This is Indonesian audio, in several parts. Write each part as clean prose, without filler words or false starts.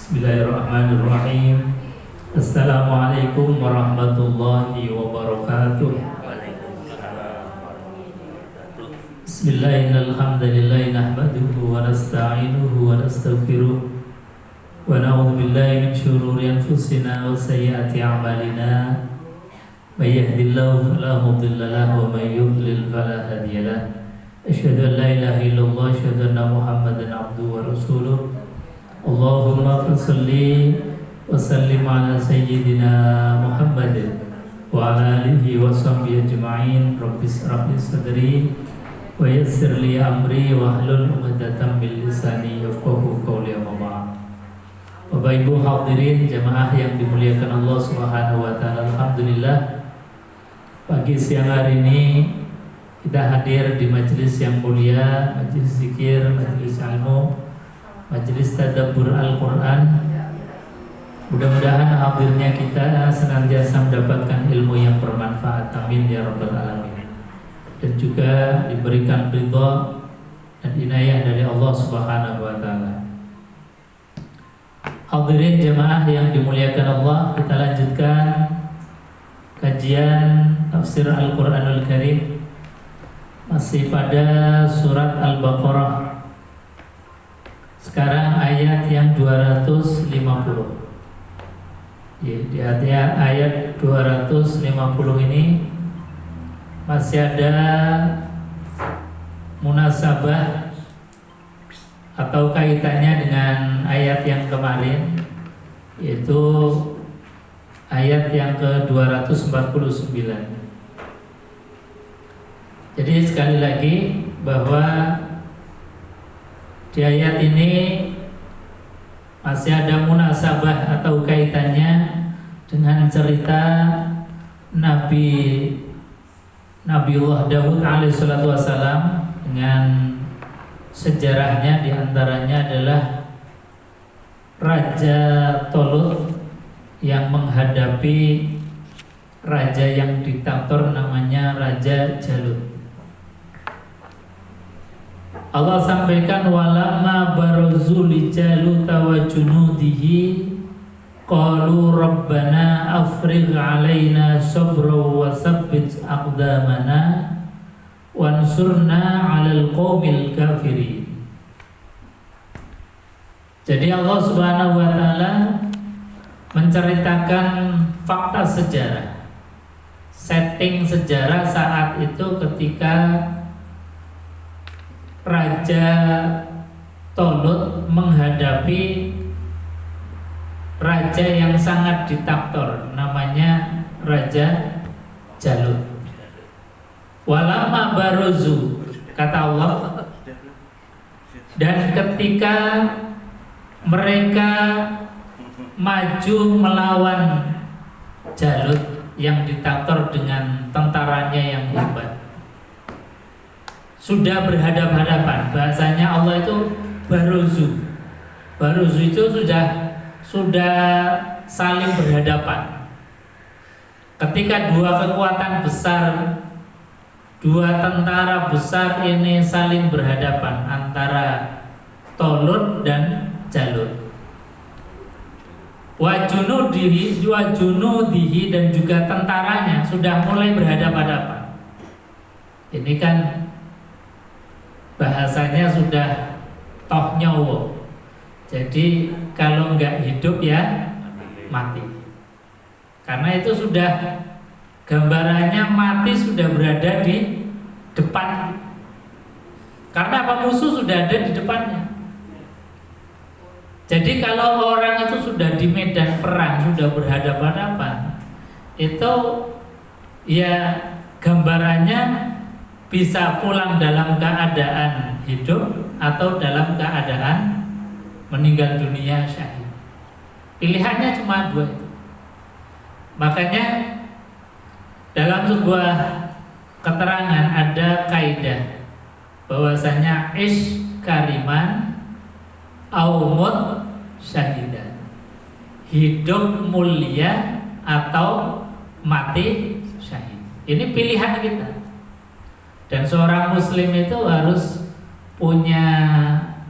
Bismillahirrahmanirrahim. Assalamualaikum warahmatullahi wabarakatuh. Bismillahirrahmanirrahim. Nahmaduhu wa nasta'inuhu wa nastaghfiruh wa na'udzu billahi min shururi anfusina wa sayyiati a'malina. May yahdihillahu fala mudilla lahu wa may yudlil fala hadiya lahu. Asyhadu an la ilaha illallah wa asyhadu anna Muhammadan abduhu wa rasuluh. Allahumma salli wa sallim ala sayyidina Muhammad wa ala alihi wa sahbihi ajma'in. Rabbi shrah li sadri wa yassir li amri wa hlul 'uqdatam min lisani yafqahu qawli. Amma ba'd. Bapak Ibu hadirin jamaah yang dimuliakan Allah Subhanahu wa taala, alhamdulillah pagi siang hari ini kita hadir di majelis yang mulia, majelis zikir, majelis ilmu, majelis tadabbur Al-Quran. Mudah-mudahan hadirnya kita senantiasa mendapatkan ilmu yang bermanfaat, amin ya rabbal alamin, dan juga diberikan ridha dan inayah dari Allah Subhanahu wa taala. Hadirin jamaah yang dimuliakan Allah, kita lanjutkan kajian tafsir Al-Quranul Karim masih pada surat Al-Baqarah. Sekarang ayat yang 250. Di ayat 250 ini masih ada munasabah atau kaitannya dengan ayat yang kemarin, yaitu ayat yang ke-249. Jadi sekali lagi bahwa di ayat ini masih ada munasabah atau kaitannya dengan cerita Nabiullah Daud alaihissalatu wassalam, dengan sejarahnya. Diantaranya adalah Raja Tolut yang menghadapi raja yang diktator namanya Raja Jalut. Allah sampaikan, walamma barazu li Jaluta wa junudihi qalu rabbana afrigh alaina sabra wa tsabbit aqdamana wansurna 'alal qaumil kafirin. Jadi Allah Subhanahu wa taala menceritakan fakta sejarah, setting sejarah saat itu ketika Raja Tolut menghadapi raja yang sangat diktator namanya Raja Jalut. Walama baruzu, kata Allah, dan ketika mereka maju melawan Jalut yang diktator dengan tentaranya yang hebat, sudah berhadapan-hadapan. Bahasanya Allah itu baruzu. Baruzu itu sudah saling berhadapan. Ketika dua kekuatan besar, dua tentara besar ini saling berhadapan, antara Tolut dan Jalut. Wa junudihi dan juga tentaranya sudah mulai berhadapan-hadapan. Ini kan bahasanya sudah toh nyawa. Jadi kalau nggak hidup ya mati. Karena itu sudah gambarannya mati sudah berada di depan. Karena apa, musuh sudah ada di depannya. Jadi kalau orang itu sudah di medan perang, sudah berhadapan-hadapan, itu ya gambarannya bisa pulang dalam keadaan hidup atau dalam keadaan meninggal dunia syahid. Pilihannya cuma dua itu. Makanya dalam sebuah keterangan ada kaidah bahwasanya ish kariman au mut syahidan, hidup mulia atau mati syahid. Ini pilihan kita. Dan seorang muslim itu harus punya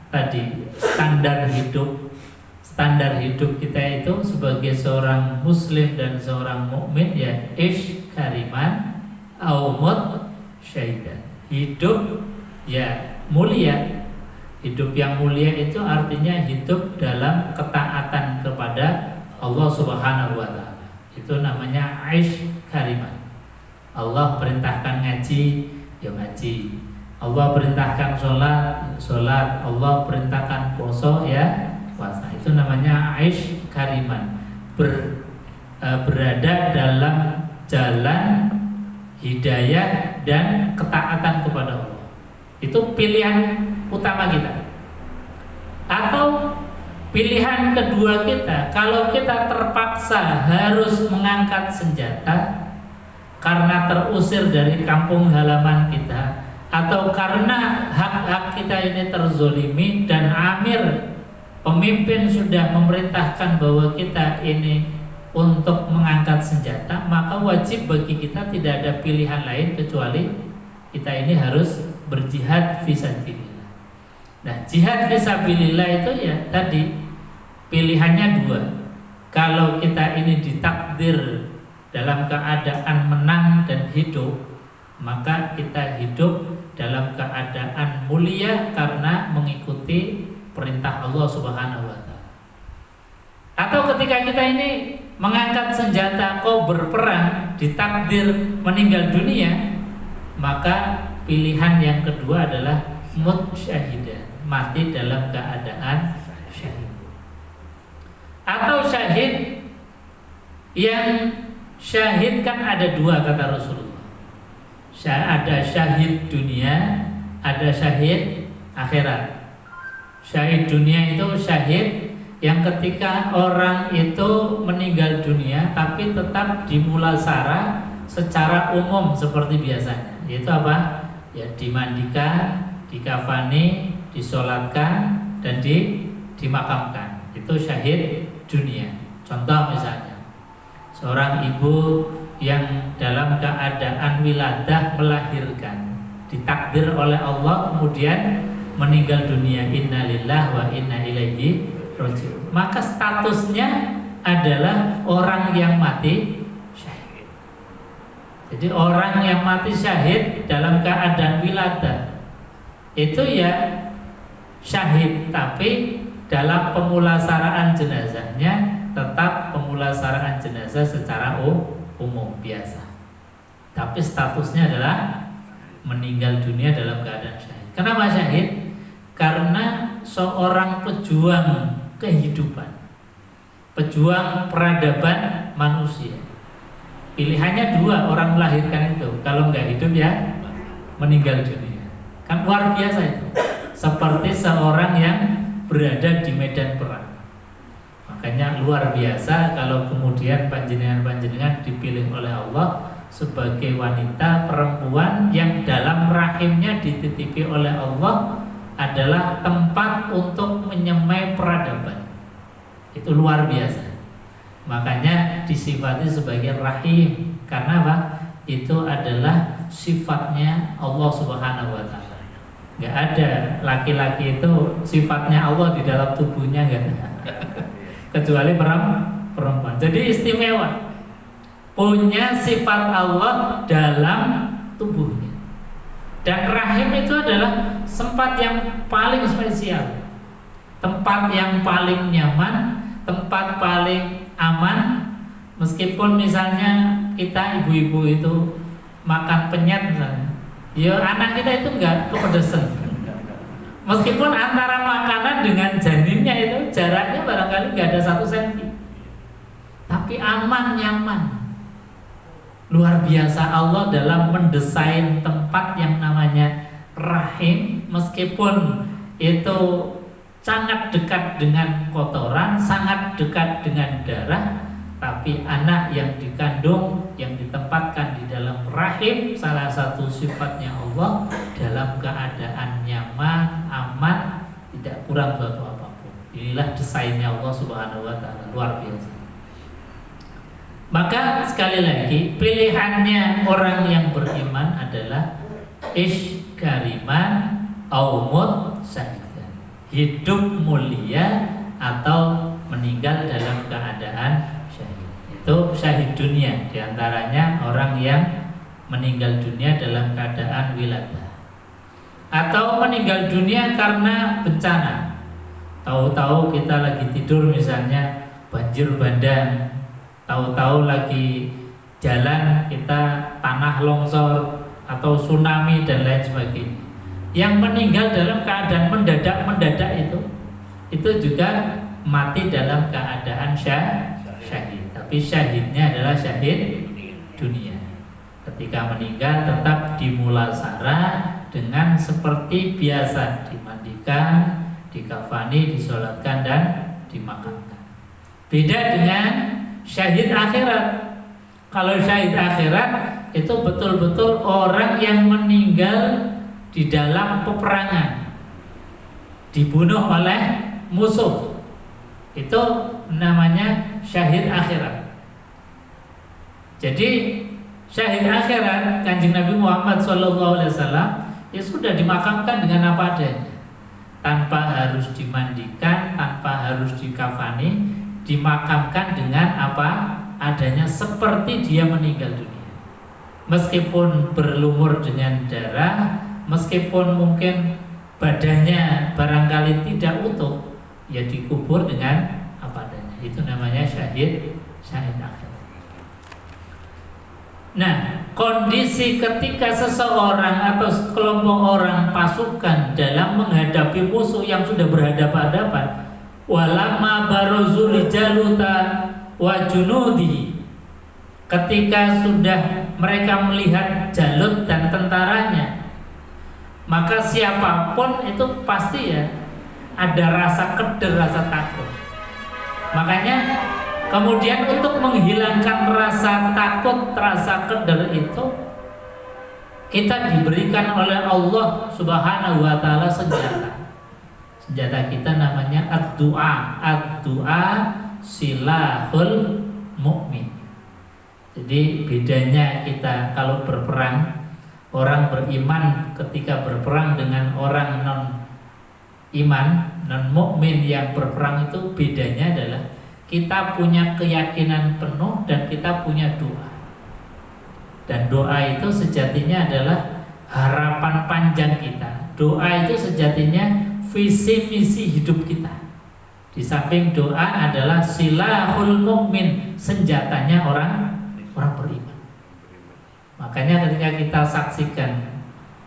tadi standar hidup, standar hidup kita itu sebagai seorang muslim dan seorang mukmin ya ish kariman au mut syaidan. Hidup ya mulia. Hidup yang mulia itu artinya hidup dalam ketaatan kepada Allah Subhanahu wa taala. Itu namanya aish kariman. Allah perintahkan ngaji, ya ngaji. Allah perintahkan sholat, Allah perintahkan puasa, ya puasa. Itu namanya aish kariman. Berada dalam jalan hidayah dan ketaatan kepada Allah. Itu pilihan utama kita. Atau pilihan kedua kita, kalau kita terpaksa harus mengangkat senjata karena terusir dari kampung halaman kita, atau karena hak-hak kita ini terzolimi dan amir pemimpin sudah memerintahkan bahwa kita ini untuk mengangkat senjata, maka wajib bagi kita tidak ada pilihan lain kecuali kita ini harus berjihad fisabilillah. Nah, jihad fisabilillah itu ya tadi pilihannya dua. Kalau kita ini ditakdir dalam keadaan menang dan hidup, maka kita hidup dalam keadaan mulia karena mengikuti perintah Allah Subhanahu wa taala. Atau ketika kita ini mengangkat senjata kau berperang, ditakdir meninggal dunia, maka pilihan yang kedua adalah mut syahidah, mati dalam keadaan syahid. Atau syahid, yang syahid kan ada dua kata Rasulullah. Ada syahid dunia, ada syahid akhirat. Syahid dunia itu syahid yang ketika orang itu meninggal dunia tapi tetap dimulasarah secara umum seperti biasanya. Yaitu apa? Ya dimandikan, dikafani, disolatkan dan dimakamkan. Itu syahid dunia. Contoh misalnya seorang ibu yang dalam keadaan wiladah melahirkan, ditakdir oleh Allah kemudian meninggal dunia, innalillahi wa inna ilaihi raji'un, maka statusnya adalah orang yang mati syahid. Jadi orang yang mati syahid dalam keadaan wiladah itu ya syahid, tapi dalam pemulasaraan jenazahnya tetap pemulasaraan jenazah secara umum biasa, tapi statusnya adalah meninggal dunia dalam keadaan syahid. Kenapa syahid? Karena seorang pejuang kehidupan, pejuang peradaban manusia. Pilihannya dua, orang melahirkan itu, kalau nggak hidup ya meninggal dunia. Kan luar biasa itu. Seperti seorang yang berada di medan perang. Makanya luar biasa kalau kemudian panjenengan-panjenengan dipilih oleh Allah sebagai wanita perempuan yang dalam rahimnya dititipi oleh Allah adalah tempat untuk menyemai peradaban. Itu luar biasa. Makanya disifati sebagai rahim. Karena apa? Itu adalah sifatnya Allah Subhanahu wa taala. Enggak ada laki-laki itu sifatnya Allah di dalam tubuhnya, enggak ada. Kecuali perempuan. Jadi istimewa. Punya sifat Allah dalam tubuhnya. Dan rahim itu adalah tempat yang paling spesial, tempat yang paling nyaman, tempat paling aman. Meskipun misalnya kita ibu-ibu itu makan penyet misalnya, ya anak kita itu enggak kepedesan. Meskipun antara makanan dengan janinnya itu jaraknya barangkali enggak ada 1 cm, tapi aman, nyaman. Luar biasa Allah dalam mendesain tempat yang namanya rahim, meskipun itu sangat dekat dengan kotoran, sangat dekat dengan darah, tapi anak yang dikandung, yang ditempatkan di dalam rahim, salah satu sifatnya Allah dalam keadaan nyaman, aman, tidak kurang suatu apapun. Inilah desainnya Allah Subhanahu wa taala, luar biasa. Maka sekali lagi pilihannya orang yang beriman adalah ish kariman au mut syahidan, hidup mulia atau meninggal dalam keadaan syahid. Itu syahid dunia, diantaranya orang yang meninggal dunia dalam keadaan wiladah, atau meninggal dunia karena bencana. Tahu-tahu kita lagi tidur misalnya banjir bandang, tahu-tahu lagi jalan kita tanah longsor atau tsunami dan lain sebagainya. Yang meninggal dalam keadaan mendadak itu juga mati dalam keadaan syahid. Tapi syahidnya adalah syahid dunia. Ketika meninggal tetap dimulasara dengan seperti biasa, dimandikan, dikafani, disolatkan dan dimakamkan. Beda dengan syahid akhirat. Kalau syahid akhirat itu betul-betul orang yang meninggal di dalam peperangan, dibunuh oleh musuh. Itu namanya syahid akhirat. Jadi syahid akhirat, Kanjeng Nabi Muhammad SAW ya sudah dimakamkan dengan apa adanya, tanpa harus dimandikan, tanpa harus dikafani, dimakamkan dengan apa adanya seperti dia meninggal dunia. Meskipun berlumur dengan darah, meskipun mungkin badannya barangkali tidak utuh, ya dikubur dengan apa adanya. Itu namanya syahid akhirat. Nah, kondisi ketika seseorang atau sekelompok orang pasukan dalam menghadapi musuh yang sudah berhadapan-hadapan, walamma barazul jaluta wa junudi, ketika sudah mereka melihat Jalut dan tentaranya, maka siapapun itu pasti ya ada rasa keder, rasa takut. Makanya kemudian untuk menghilangkan rasa takut, rasa keder itu, kita diberikan oleh Allah Subhanahu wa taala senjata. Senjata kita namanya ad-du'a. Ad-du'a silahul mukmin. Jadi bedanya kita kalau berperang, orang beriman ketika berperang dengan orang non iman, non mukmin yang berperang, itu bedanya adalah kita punya keyakinan penuh dan kita punya doa. Dan doa itu sejatinya adalah harapan panjang kita. Doa itu sejatinya visi misi hidup kita. Di samping doa adalah silahul mukmin, senjatanya orang beriman. Makanya ketika kita saksikan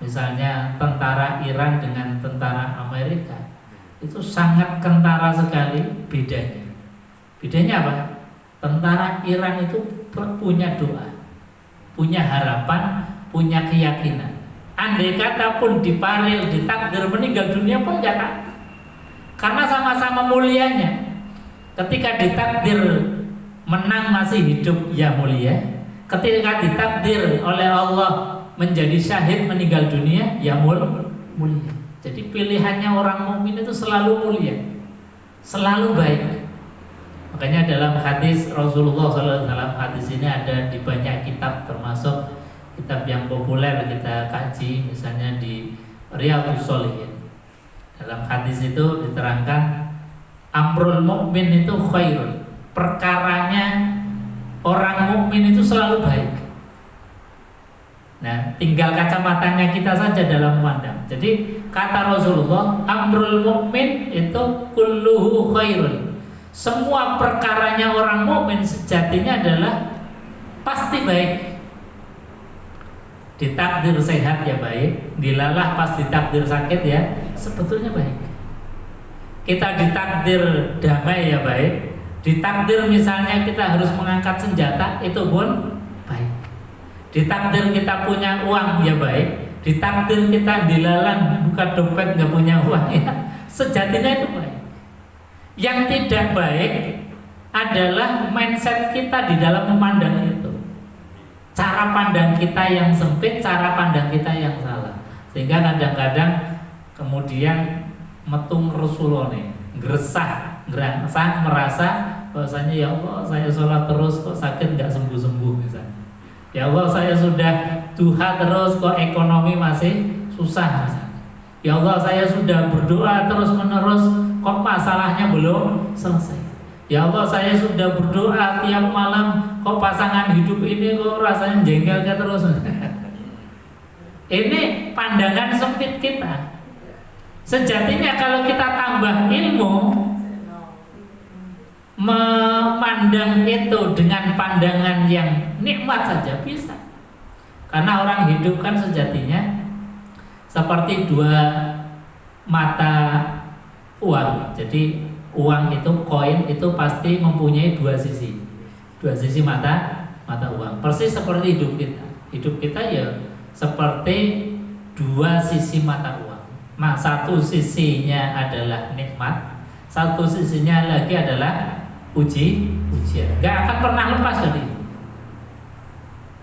misalnya tentara Iran dengan tentara Amerika, itu sangat kentara sekali bedanya. Bedanya apa? Tentara Iran itu punya doa, punya harapan, punya keyakinan. Andai kata pun diparil, ditakdir meninggal dunia pun enggak takut. Karena sama-sama mulianya. Ketika ditakdir menang masih hidup, ya mulia. Ketika ditakdir oleh Allah menjadi syahid meninggal dunia, ya mulia. Jadi pilihannya orang mukmin itu selalu mulia, selalu baik. Makanya dalam hadis Rasulullah SAW, hadis ini ada di banyak kitab, termasuk kitab yang populer kita kaji, misalnya di Riyadhus Shalihin. Dalam hadis itu diterangkan amrul mukmin itu khairun, perkaranya orang mukmin itu selalu baik. Nah, tinggal kacamatanya kita saja dalam memandang. Jadi kata Rasulullah, amrul mukmin itu kulluhu khairun. Semua perkaranya orang mukmin sejatinya adalah pasti baik. Ditakdir sehat ya baik, dilalah pas ditakdir sakit ya sebetulnya baik. Kita ditakdir damai ya baik, ditakdir misalnya kita harus mengangkat senjata, itu pun baik. Ditakdir kita punya uang ya baik, ditakdir kita dilalang buka dompet nggak punya uang ya sejatinya itu baik. Yang tidak baik adalah mindset kita di dalam memandang itu. Cara pandang kita yang sempit, cara pandang kita yang salah. Sehingga kadang-kadang kemudian metung Rasulullah, gresah, merasa bahwasanya ya Allah saya sholat terus kok sakit nggak sembuh-sembuh misalnya. Ya Allah saya sudah duha terus kok ekonomi masih susah misalnya. Ya Allah saya sudah berdoa terus menerus kok masalahnya belum selesai. Ya Allah, saya sudah berdoa tiap malam, kok pasangan hidup ini kok rasanya jengkel terus. Ini pandangan sempit kita. Sejatinya kalau kita tambah ilmu, memandang itu dengan pandangan yang nikmat saja bisa. Karena orang hidup kan sejatinya seperti dua mata uang. Jadi uang itu, koin itu pasti mempunyai dua sisi mata uang. Persis seperti hidup kita. Hidup kita ya seperti dua sisi mata uang. Nah, satu sisinya adalah nikmat, satu sisinya lagi adalah ujian. Gak akan pernah lepas dari itu.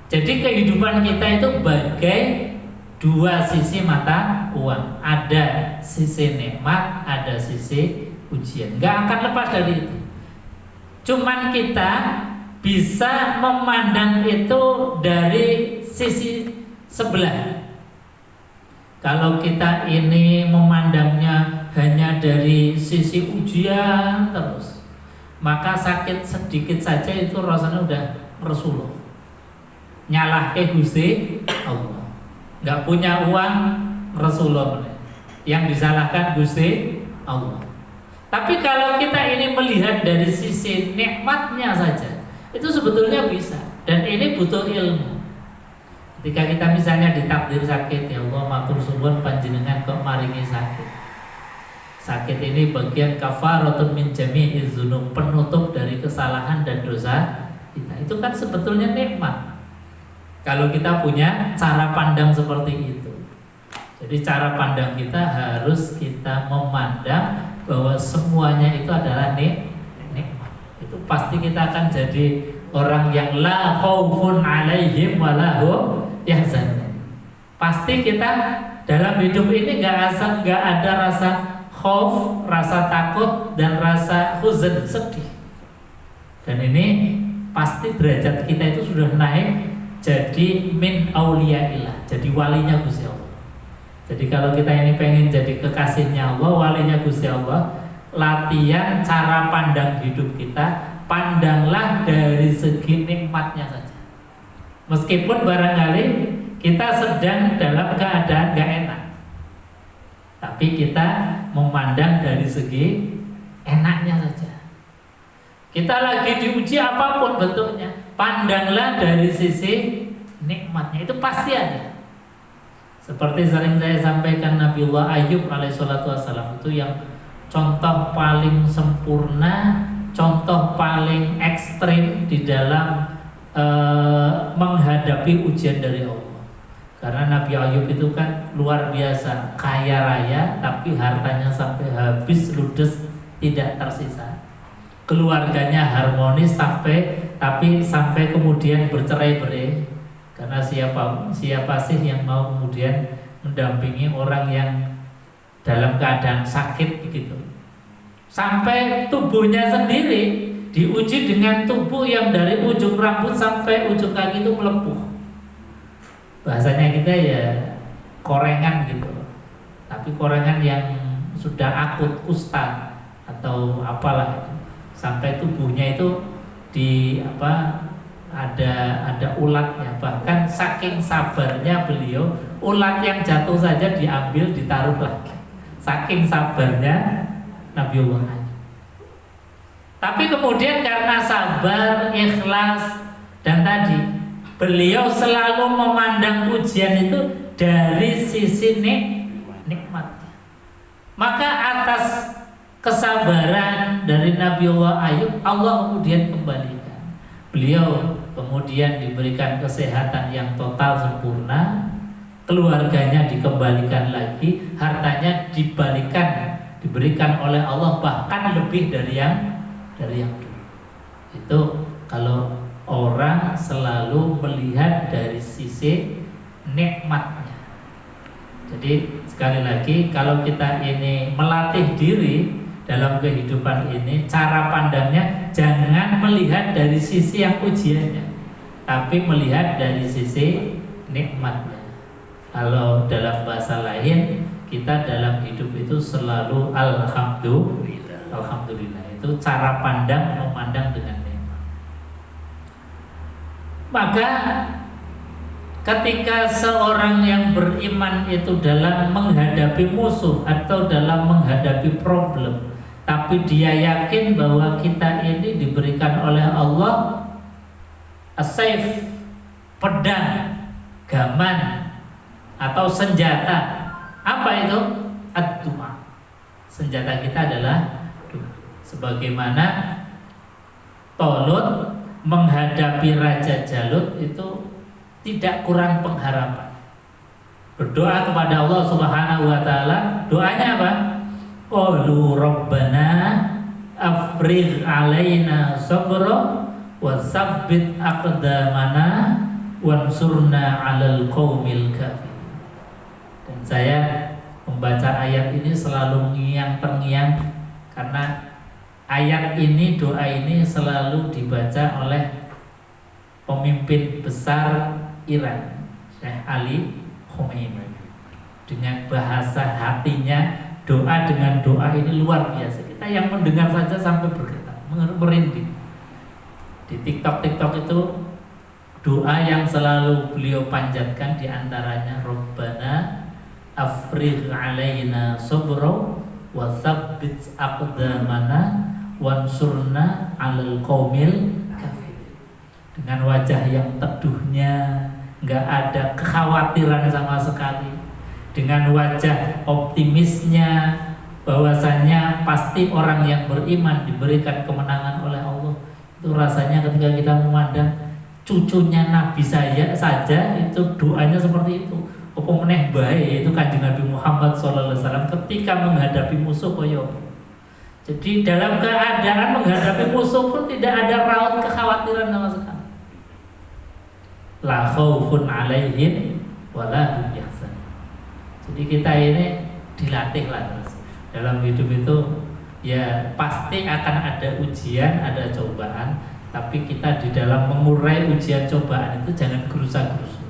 Jadi kehidupan kita itu bagai dua sisi mata uang. Ada sisi nikmat, ada sisi ujian. Gak akan lepas dari itu. Cuman kita bisa memandang itu dari sisi sebelah. Kalau kita ini memandangnya hanya dari sisi ujian terus, maka sakit sedikit saja itu rasanya udah resuluh. Nyalah ke Gusti Allah. Gak punya uang Rasulullah. Yang disalahkan Gusti Allah. Tapi kalau kita ini melihat dari sisi nikmatnya saja, itu sebetulnya bisa. Dan ini butuh ilmu. Ketika kita misalnya ditakdir sakit, ya Allah matur suwun panjenengan kok maringi sakit. Sakit ini bagian kafaratun min jami'iz dzunub, penutup dari kesalahan dan dosa kita. Itu kan sebetulnya nikmat. Kalau kita punya cara pandang seperti itu. Jadi cara pandang kita harus kita memandang bahwa semuanya itu adalah nikmat. Itu pasti kita akan jadi orang yang la khaufun alaihim wa la hum yahzanun. Pasti kita dalam hidup ini gak ada rasa khauf, rasa takut dan rasa huzn, sedih. Dan ini pasti derajat kita itu sudah naik jadi min auliyaillah, jadi walinya Gusti Allah. Jadi kalau kita ini pengen jadi kekasihnya Allah, walinya Gusti Allah, latihan cara pandang hidup kita, pandanglah dari segi nikmatnya saja. Meskipun barangkali kita sedang dalam keadaan gak enak, tapi kita memandang dari segi enaknya saja. Kita lagi diuji apapun bentuknya, pandanglah dari sisi nikmatnya, itu pasti ada. Seperti sering saya sampaikan, Nabiullah Ayub alaihissalatu wassalam itu yang contoh paling sempurna, contoh paling ekstrim di dalam menghadapi ujian dari Allah. Karena Nabi Ayub itu kan luar biasa, kaya raya, tapi hartanya sampai habis ludes, tidak tersisa. Keluarganya harmonis tapi sampai kemudian bercerai-berai. Karena siapa sih yang mau kemudian mendampingi orang yang dalam keadaan sakit begitu. Sampai tubuhnya sendiri diuji dengan tubuh yang dari ujung rambut sampai ujung kaki itu melepuh. Bahasanya kita ya korengan gitu. Tapi korengan yang sudah akut kusta atau apalah itu. Sampai tubuhnya itu ada ulatnya, bahkan saking sabarnya beliau, ulat yang jatuh saja diambil ditaruh lagi, saking sabarnya Nabiullah. Tapi kemudian karena sabar, ikhlas, dan tadi beliau selalu memandang ujian itu dari sisi nikmatnya. Maka atas kesabaran dari Nabiullah Ayub, Allah kemudian kembalikan. Beliau kemudian diberikan kesehatan yang total sempurna, keluarganya dikembalikan lagi, hartanya diberikan oleh Allah bahkan lebih dari yang dulu. Itu kalau orang selalu melihat dari sisi nikmatnya. Jadi sekali lagi, kalau kita ini melatih diri dalam kehidupan ini, cara pandangnya jangan melihat dari sisi yang ujiannya, tapi melihat dari sisi nikmatnya. Kalau dalam bahasa lain, kita dalam hidup itu selalu alhamdulillah. Itu cara pandang terpandang dengan nikmat. Maka ketika seorang yang beriman itu dalam menghadapi musuh atau dalam menghadapi problem, tapi dia yakin bahwa kita ini diberikan oleh Allah as-saif, pedang, gaman atau senjata. Apa itu? Ad-du'a. Senjata kita adalah doa. Sebagaimana Tolut menghadapi Raja Jalut itu tidak kurang pengharapan. Berdoa kepada Allah Subhanahu wa taala, doanya apa? Qalu rabbana afrigh alaina sabra wa tsabbit aqdamana wansurna 'alal qaumil kafirin. Dan saya membaca ayat ini selalu ngiang terngiang karena ayat ini, doa ini selalu dibaca oleh pemimpin besar Iran, Syekh Ali Khomeini. Dengan bahasa hatinya, doa dengan doa ini luar biasa. Kita yang mendengar saja sampai bergetar, merinding. Di TikTok itu doa yang selalu beliau panjatkan diantaranya Rabbana afrigh alaina sabra wa tsabbit aqdamana wansurna 'alal qaumil kafirin. Dengan wajah yang teduhnya, nggak ada kekhawatiran sama sekali, dengan wajah optimisnya bahwasanya pasti orang yang beriman diberikan kemenangan oleh Allah. Itu rasanya ketika kita memandang cucunya Nabi saya saja itu doanya seperti itu. Apa meneh bae itu Kanjeng Nabi Muhammad SAW ketika menghadapi musuh koyo. Jadi dalam keadaan menghadapi musuh pun tidak ada raut kekhawatiran sama sekali. La khaufun 'alaihim wa la hum yahzanun. Jadi kita ini dilatih lah terus. Dalam hidup itu ya pasti akan ada ujian, ada cobaan, tapi kita di dalam mengurai ujian cobaan itu jangan gerusa-gerusu.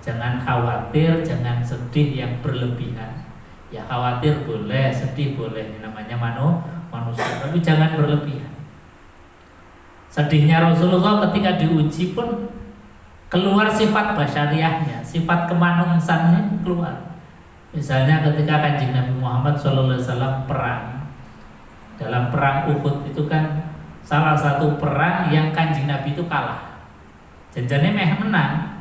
Jangan khawatir, jangan sedih yang berlebihan. Ya khawatir boleh, sedih boleh, namanya manusia, tapi jangan berlebihan. Sedihnya Rasulullah ketika diuji pun keluar sifat basyariahnya, sifat kemanusiaannya keluar. Misalnya ketika Kanjeng Nabi Muhammad SAW perang, dalam perang Uhud itu kan salah satu perang yang Kanjeng Nabi itu kalah. Janjane meh menang.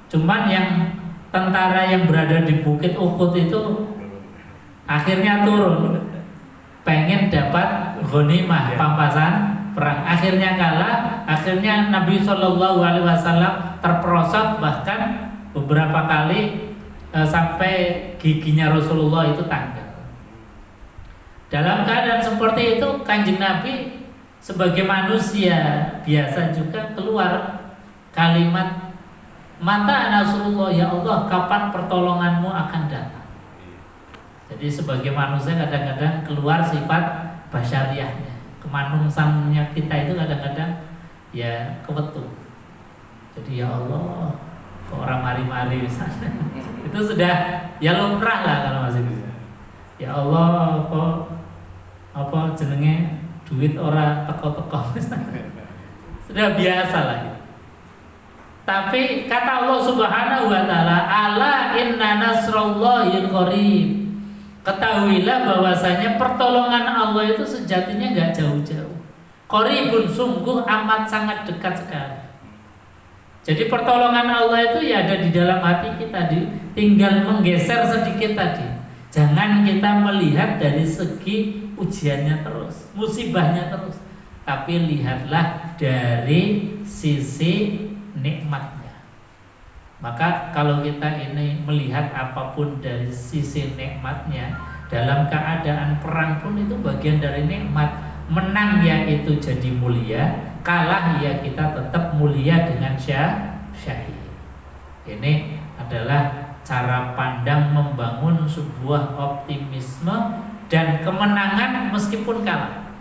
Cuman yang tentara yang berada di bukit Uhud itu akhirnya turun, pengen dapat ghanimah, pampasan perang. Akhirnya kalah. Akhirnya Nabi SAW terperosok, bahkan beberapa kali sampai giginya Rasulullah itu tanggal. Dalam keadaan seperti itu Kanjeng Nabi sebagai manusia biasa juga keluar kalimat, mata Rasulullah, ya Allah kapan pertolonganmu akan datang. Jadi sebagai manusia kadang-kadang keluar sifat basyariahnya, kemanusiaannya kita itu kadang-kadang ya kebetul. Jadi ya Allah, ke orang mari-mari misalnya itu sudah ya lumrah lah kalau masih bisa. Ya Allah, apa jenenge duit ora teko-teko sudah biasa lah gitu. Tapi kata Allah Subhanahu wa taala, ala inna nasrallahi qarib. Ketahuilah bahwasanya pertolongan Allah itu sejatinya enggak jauh-jauh. Qaribun, sungguh amat sangat dekat sekali. Jadi pertolongan Allah itu ya ada di dalam hati kita, tinggal menggeser sedikit tadi. Jangan kita melihat dari segi ujiannya terus, musibahnya terus, tapi lihatlah dari sisi nikmatnya. Maka kalau kita ini melihat apapun dari sisi nikmatnya, dalam keadaan perang pun itu bagian dari nikmat. Menang ya itu jadi mulia, kalah ya kita tetap mulia dengan syahid. Ini adalah cara pandang membangun sebuah optimisme dan kemenangan meskipun kalah.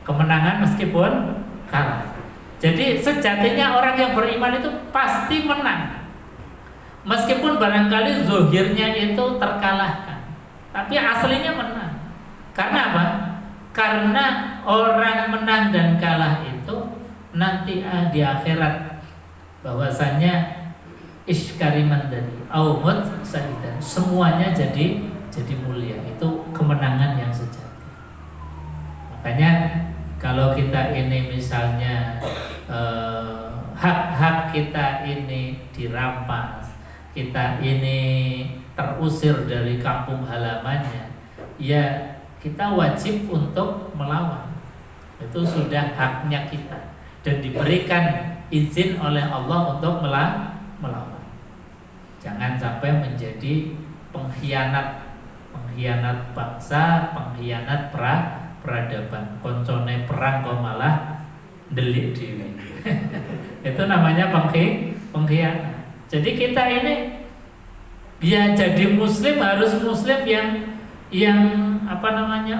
Kemenangan meskipun kalah. Jadi sejatinya orang yang beriman itu pasti menang, meskipun barangkali zohirnya itu terkalahkan, tapi aslinya menang. Karena apa? Karena orang menang dan kalah itu nanti di akhirat bahwasanya iskariman tadi aumut sa'idan, semuanya jadi mulia. Itu kemenangan yang sejati. Makanya kalau kita ini misalnya hak-hak kita ini dirampas, kita ini terusir dari kampung halamannya, ya kita wajib untuk melawan. Itu sudah haknya kita dan diberikan izin oleh Allah untuk melawan. Jangan sampai menjadi pengkhianat bangsa, pengkhianat peradaban. Koncone perang kok malah delik dhewe. Itu namanya pengkhianat. Jadi kita ini ya jadi muslim harus muslim yang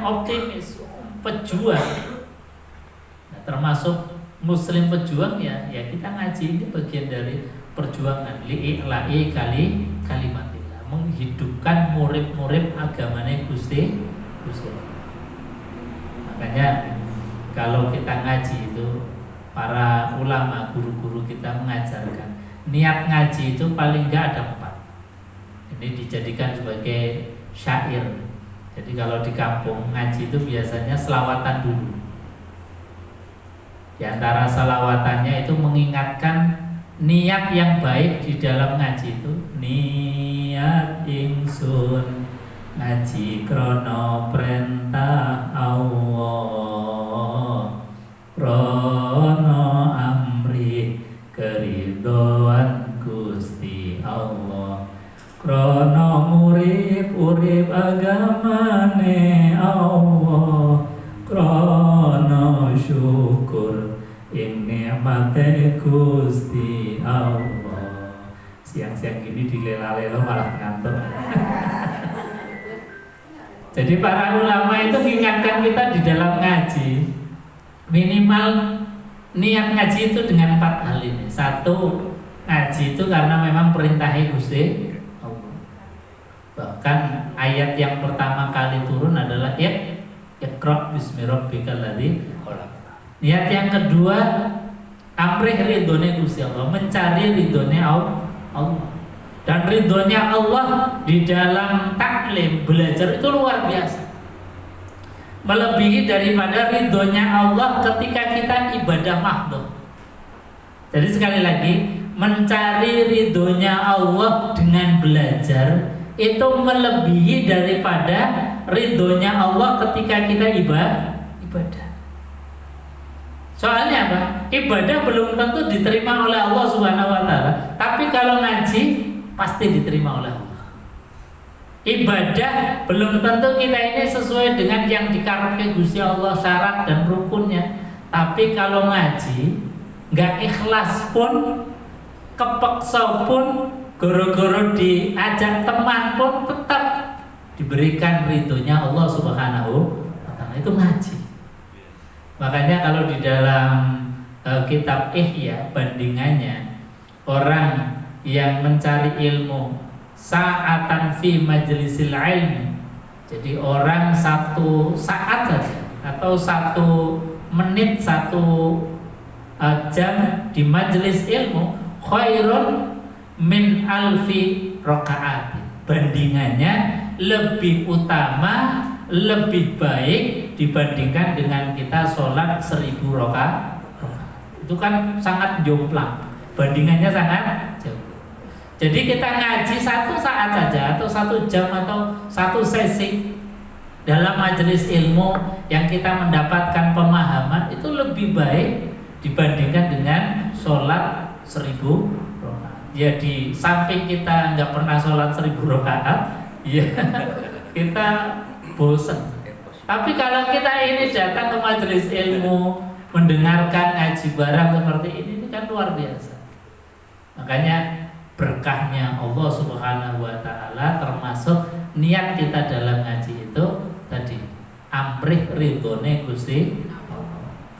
optimis, pejuang. Nah, termasuk muslim pejuang ya kita ngaji ini bagian dari perjuangan li'i'la'i kalimatillah, menghidupkan murid-murid agamanya Gusti. Makanya kalau kita ngaji itu, para ulama, guru-guru kita mengajarkan niat ngaji itu paling enggak ada 4. Ini dijadikan sebagai syair. Jadi kalau di kampung ngaji itu biasanya selawatan dulu. Di antara salawatannya itu mengingatkan niat yang baik di dalam ngaji itu. Niat ingsun ngaji krono perintah Allah, krono amri keridhoan Gusti Allah, krono urip agamane Allah, krono syukur ing nikmate Gusti Allah. Siang-siang gini dilela-lela malah ngantuk. Jadi para ulama itu mengingatkan kita di dalam ngaji, minimal niat ngaji itu dengan 4 hal ini. 1, ngaji itu karena memang perintahnya Gusti Allah. Bahkan ayat yang pertama kali turun adalah Iqra bismi rabbikal ladzi khalaq. Niat yang kedua, amrih ridhone Gusti Allah, mencari ridhone Allah. Dan ridhonya Allah di dalam taklim, belajar itu luar biasa, melebihi daripada ridhonya Allah ketika kita ibadah mahdhah. Jadi sekali lagi, mencari ridhonya Allah dengan belajar itu melebihi daripada ridhonya Allah ketika kita ibadah. Soalnya apa? Ibadah belum tentu diterima oleh Allah Subhanahu wa taala, tapi kalau ngaji pasti diterima oleh Allah. Ibadah belum tentu kita ini sesuai dengan yang dikarepke Gusti Allah, syarat dan rukunnya. Tapi kalau ngaji nggak ikhlas pun, kepeksa pun, goro-goro diajak teman pun, tetap diberikan ridhonya Allah Subhanahu wa taala. Itu ngaji. Makanya kalau di dalam kitab Ihya bandingannya, orang yang mencari ilmu sa'atan fi majlisil ilmi, jadi orang 1 saat saja atau 1 menit, 1 jam di majelis ilmu, khairun min alfi rakaat, bandingannya lebih utama, lebih baik dibandingkan dengan kita sholat 1000 rakaat. Itu kan sangat jomplang, bandingannya sangat jauh. Jadi kita ngaji 1 saat saja atau 1 jam atau 1 sesi dalam majelis ilmu yang kita mendapatkan pemahaman itu lebih baik dibandingkan dengan sholat 1000 rakaat. Ya di samping kita nggak pernah sholat 1000 rakaat, ya kita bosan. Tapi kalau kita ini datang ke majelis ilmu, mendengarkan ngaji barang seperti ini kan luar biasa. Makanya berkahnya Allah Subhanahu wa taala termasuk niat kita dalam ngaji itu tadi, amrih ridhone Gusti.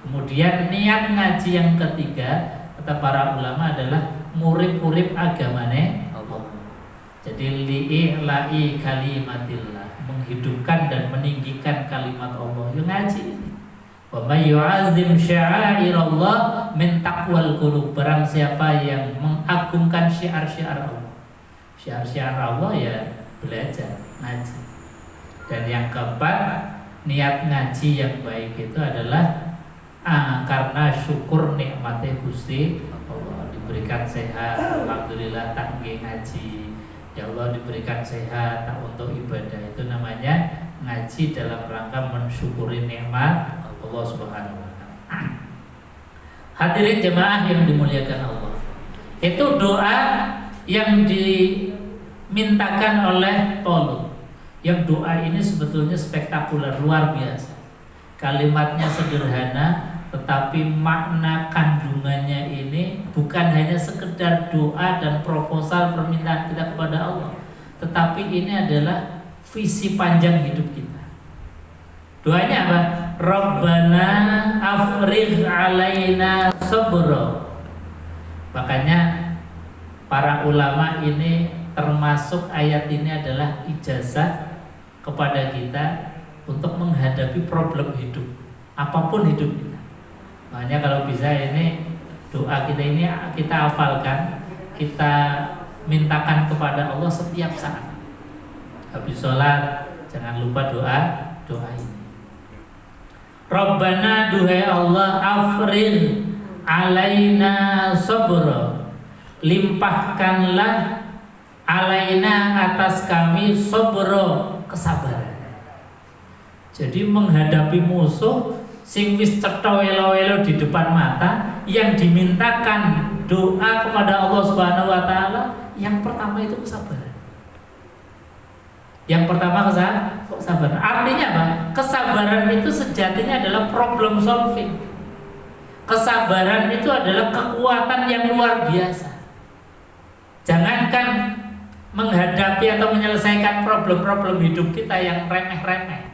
Kemudian niat ngaji yang ketiga kata para ulama adalah murid-murid agamane Allah. Jadi li'i'la'i kalimatillah, menghidupkan dan meninggikan kalimat Allah. Yang ngaji ini Wa may yu'azzim sya'airallah min taqwal qulub. Barang siapa yang mengagungkan syiar-syiar Allah. Syiar-syiar Allah ya belajar ngaji. Dan yang keempat, niat ngaji yang baik itu adalah karena syukur nikmatnya Gusti Allah, diberikan sehat, alhamdulillah tak ngaji. Ya Allah diberikan sehat tak untuk ibadah, itu namanya ngaji dalam rangka mensyukuri nikmat Allah Subhanahu wa taala. Hadirin jemaah yang dimuliakan Allah. Itu doa yang dimintakan oleh Paulus. Yang doa ini sebetulnya spektakuler, luar biasa. Kalimatnya sederhana, tetapi makna kandungannya ini bukan hanya sekedar doa dan proposal permintaan kita kepada Allah, tetapi ini adalah visi panjang hidup kita. Doanya apa? Rabbana afrigh alaina sabra. Makanya para ulama ini termasuk ayat ini adalah ijazah kepada kita untuk menghadapi problem hidup, apapun hidup kita. Makanya kalau bisa ini doa kita ini kita hafalkan, kita mintakan kepada Allah setiap saat. Habis sholat jangan lupa doa ini. Rabbana, duhai Allah, afrigh alaina sabra, limpahkanlah alaina atas kami sabra, kesabaran. Jadi menghadapi musuh sing wis cetha welo-welo di depan mata, yang dimintakan doa kepada Allah Subhanahu wa taala, yang pertama itu kesabaran. Yang pertama kesabaran. Artinya apa? Kesabaran itu sejatinya adalah problem solving. Kesabaran itu adalah kekuatan yang luar biasa. Jangankan menghadapi atau menyelesaikan problem-problem hidup kita yang remeh-remeh,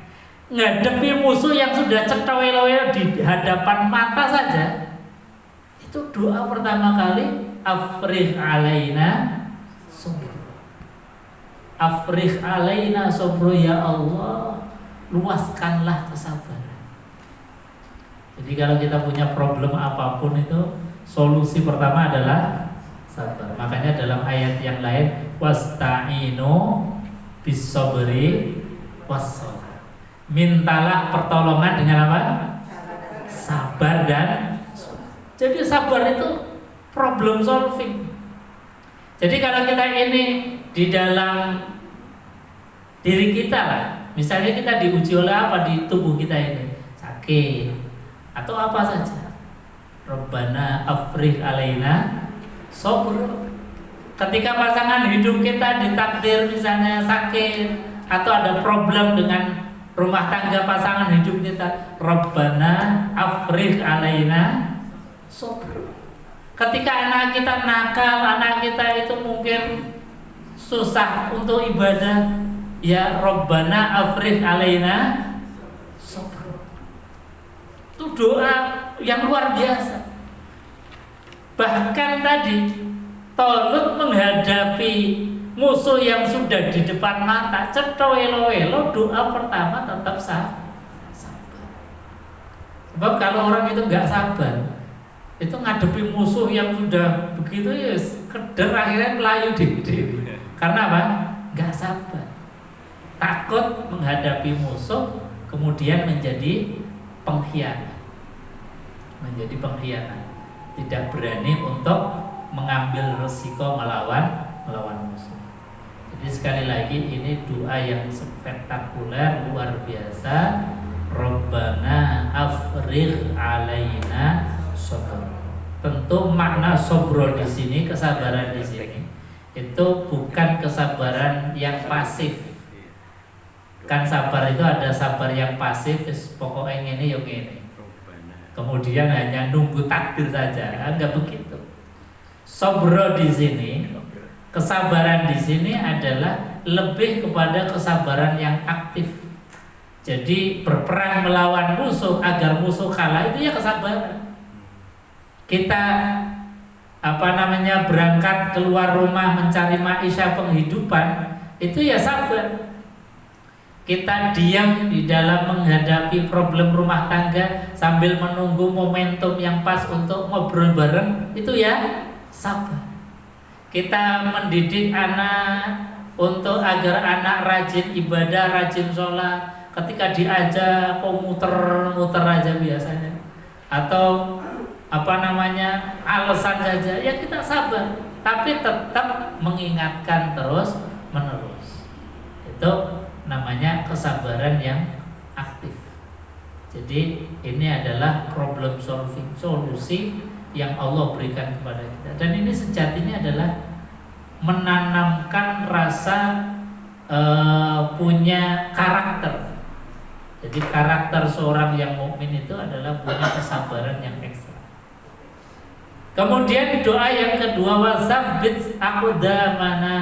ngadepi musuh yang sudah cetha welo-welo di hadapan mata saja, itu doa pertama kali, afrigh alaina sabra. Afrigh alaina sabra, ya Allah, luaskanlah kesabaran. Jadi kalau kita punya problem apapun itu, solusi pertama adalah sabar. Makanya dalam ayat yang lain, wasta'inu bis-sabri was-shalah. Mintalah pertolongan dengan apa? Sabar dan salat. Jadi sabar itu problem solving. Jadi kalau kita ini di dalam diri kita lah, misalnya kita diuji oleh apa di tubuh kita ini, sakit atau apa saja, Rabbana afrigh alaina sabra. Ketika pasangan hidup kita ditakdir misalnya sakit atau ada problem dengan rumah tangga pasangan hidup kita, Rabbana afrigh alaina sabra. Ketika anak kita nakal, anak kita itu mungkin susah untuk ibadah, ya Rabbana afrigh alaina sabra. Itu doa yang luar biasa. Bahkan tadi Talut menghadapi musuh yang sudah di depan mata, cetha welo-welo, doa pertama tetap sabar. Sebab kalau orang itu nggak sabar, itu ngadepi musuh yang sudah begitu ya keder, akhirnya melayu dewi-dewi. Karena apa? Nggak sabar, takut menghadapi musuh, kemudian menjadi pengkhianat, tidak berani untuk mengambil resiko melawan musuh. Jadi sekali lagi ini doa yang spektakuler, luar biasa. Rabbana afrigh alaina sabra. Tentu makna sabra di sini, kesabaran di sini, itu bukan kesabaran yang pasif. Kan sabar itu ada sabar yang pasif, pokoknya ini yang ini. Kemudian hanya nunggu takdir saja, enggak begitu. Sabra di sini, kesabaran di sini adalah lebih kepada kesabaran yang aktif. Jadi berperang melawan musuh agar musuh kalah, itu ya kesabaran. Kita berangkat keluar rumah mencari maisha penghidupan, itu ya sabar. kita diam di dalam menghadapi problem rumah tangga sambil menunggu momentum yang pas untuk ngobrol bareng, itu ya sabar. Kita mendidik anak untuk agar anak rajin ibadah, rajin sholat, ketika diajak kok muter-muter aja biasanya, atau alasan saja, ya kita sabar, tapi tetap mengingatkan terus menerus. Itu namanya kesabaran yang aktif. Jadi ini adalah problem solving, solusi yang Allah berikan kepada kita. Dan ini sejatinya adalah menanamkan rasa punya karakter. Jadi karakter seorang yang mukmin itu adalah punya kesabaran yang ekstra. Kemudian doa yang kedua, wasabbit aqdamana.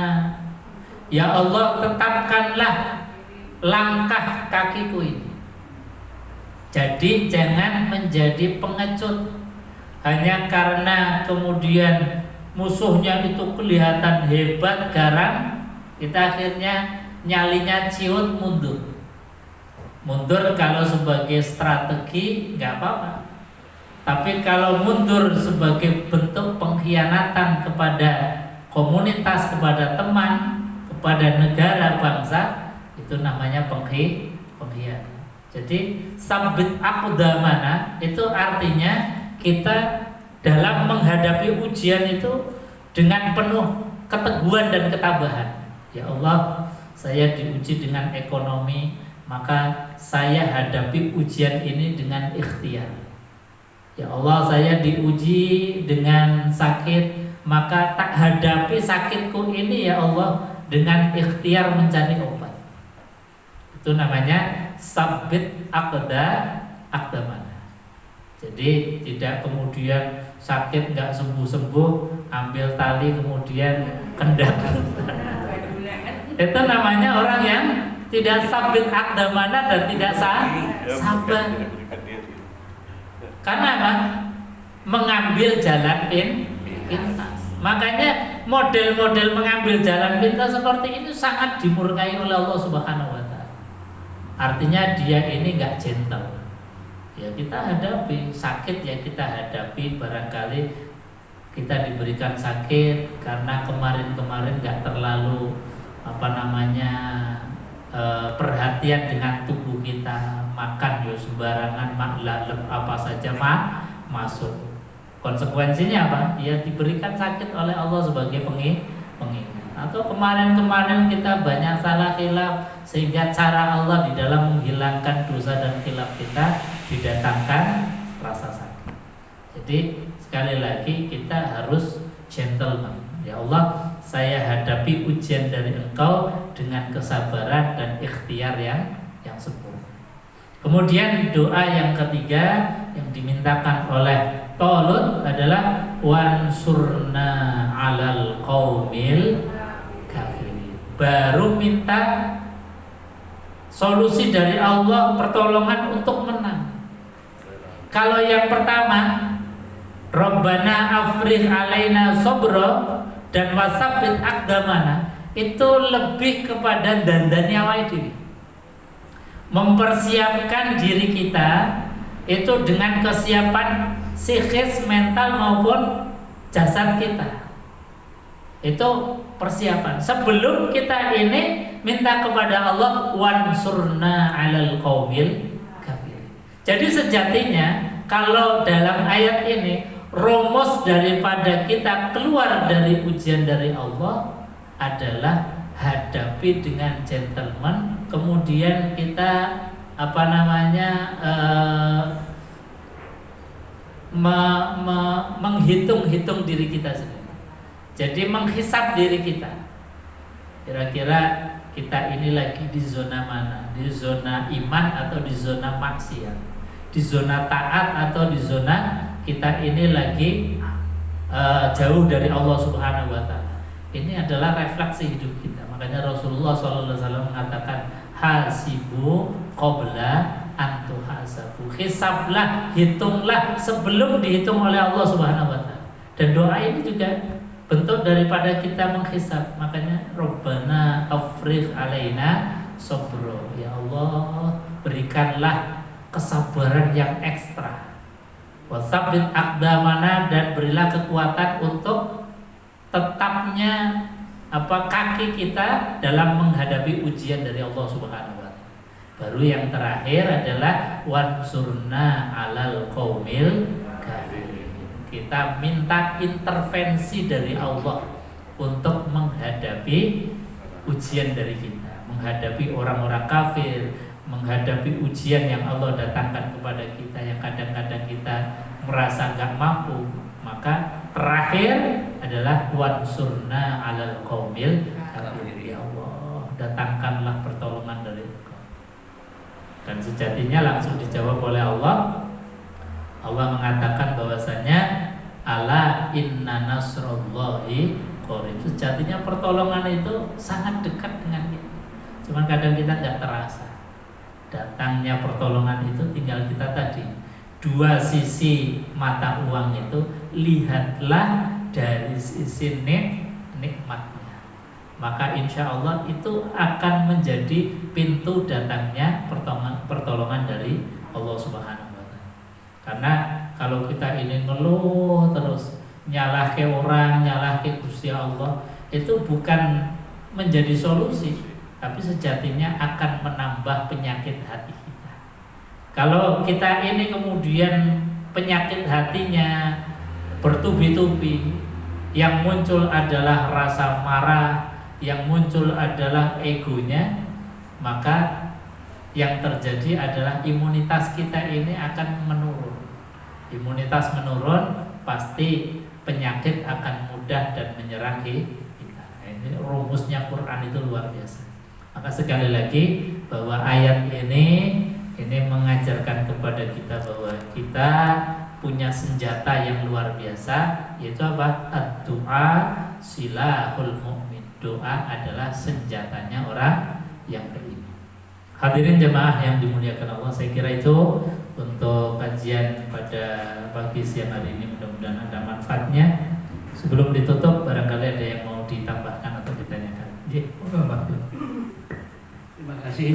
Ya Allah, tetapkanlah langkah kakiku ini. Jadi jangan menjadi pengecut hanya karena kemudian musuhnya itu kelihatan hebat, garang, kita akhirnya nyalinya ciut, mundur. Mundur kalau sebagai strategi nggak apa-apa, tapi kalau mundur sebagai bentuk pengkhianatan kepada komunitas, kepada teman, kepada negara, bangsa, itu namanya pengkhianat. Jadi sabit aqdamana itu artinya kita dalam menghadapi ujian itu dengan penuh keteguhan dan ketabahan. Ya Allah, saya diuji dengan ekonomi, maka saya hadapi ujian ini dengan ikhtiar. Ya Allah, saya diuji dengan sakit, maka tak hadapi sakitku ini ya Allah dengan ikhtiar mencari obat. Itu namanya sabit aqdamana. Jadi tidak kemudian sakit nggak sembuh-sembuh, ambil tali kemudian kendak. Itu namanya orang yang tidak sabit aqdamana dan tidak sabar. Karena apa? Mengambil jalan pintas. Makanya model-model mengambil jalan pintas seperti ini sangat dimurkai oleh Allah Subhanahu wa taala. Artinya dia ini nggak gentle. Ya kita hadapi sakit, ya kita hadapi, barangkali kita diberikan sakit karena kemarin-kemarin nggak terlalu perhatian dengan tubuh kita, makan yo sembarangan, maklalem apa saja masuk. Konsekuensinya apa? Ya diberikan sakit oleh Allah sebagai pengingat. Atau kemarin-kemarin kita banyak salah khilaf, sehingga cara Allah di dalam menghilangkan dosa dan khilaf kita didatangkan rasa sakit. Jadi sekali lagi kita harus gentleman. Ya Allah, saya hadapi ujian dari Engkau dengan kesabaran dan ikhtiar yang sempurna. Kemudian doa yang ketiga yang dimintakan oleh Talut adalah wansurna 'alal qaumil kafirin. Baru minta solusi dari Allah, pertolongan untuk menang. Kalau yang pertama, Rabbana afrigh alaina sabra dan wasabbit aqdamana, itu lebih kepada dandani awake dhewe. Mempersiapkan diri kita itu dengan kesiapan psikis, mental maupun jasad kita. Itu persiapan. Sebelum kita ini minta kepada Allah wansurna 'alal qaumil kafirin. Jadi sejatinya kalau dalam ayat ini rumus daripada kita keluar dari ujian dari Allah adalah hadapi dengan gentleman, kemudian kita menghitung-hitung diri kita sendiri. Jadi menghisap diri kita. Kira-kira kita ini lagi di zona mana? Di zona iman atau di zona maksiat? Di zona taat atau di zona kita ini lagi jauh dari Allah Subhanahu wa taala. Ini adalah refleksi hidup kita. Makanya Rasulullah SAW mengatakan hasibu qabla an tuhasabu. Hisablah, hitunglah sebelum dihitung oleh Allah Subhanahu wa taala. Dan doa ini juga bentuk daripada kita menghisab. Makanya Rabbana afrigh alaina sabra. Ya Allah, berikanlah kesabaran yang ekstra. Wa tsabbit aqdamana, dan berilah kekuatan untuk tetapnya kaki kita dalam menghadapi ujian dari Allah Subhanahu wa taala. Baru yang terakhir adalah wansurna 'alal qaumil kafirin. Kita minta intervensi dari Allah untuk menghadapi ujian dari kita, menghadapi orang-orang kafir, menghadapi ujian yang Allah datangkan kepada kita yang kadang-kadang kita merasa gak mampu. Maka terakhir adalah wansurna 'alal qaumil kafirin. Ya Allah, datangkanlah pertolongan dari Engkau. Dan sejatinya langsung dijawab oleh Allah. Allah mengatakan bahwasanya ala inna nasrullahi qarib. Sejatinya pertolongan itu sangat dekat dengan kita. Cuman kadang kita nggak terasa. Datangnya pertolongan itu tinggal kita tadi. Dua sisi mata uang itu lihatlah dari sisi nikmatnya. Maka insya Allah itu akan menjadi pintu datangnya pertolongan dari Allah Subhanahu wa taala. Karena kalau kita ini ngeluh terus, nyalahke orang, nyalahke Gusti Allah, itu bukan menjadi solusi, tapi sejatinya akan menambah penyakit hati kita. Kalau kita ini kemudian penyakit hatinya bertubi-tubi, yang muncul adalah rasa marah, yang muncul adalah egonya, maka yang terjadi adalah imunitas kita ini akan menurun. Imunitas menurun, pasti penyakit akan mudah dan menyerang kita. Ini rumusnya Quran itu luar biasa. Maka sekali lagi bahwa ayat ini mengajarkan kepada kita bahwa kita punya senjata yang luar biasa, yaitu apa? Ad-du'a silahul mu'min. Doa adalah senjatanya orang yang beriman. Hadirin jemaah yang dimuliakan Allah, saya kira itu untuk kajian pada pagi siang hari ini, mudah-mudahan ada manfaatnya. Sebelum ditutup, barangkali ada yang mau ditambahkan atau ditanyakan. Terima kasih.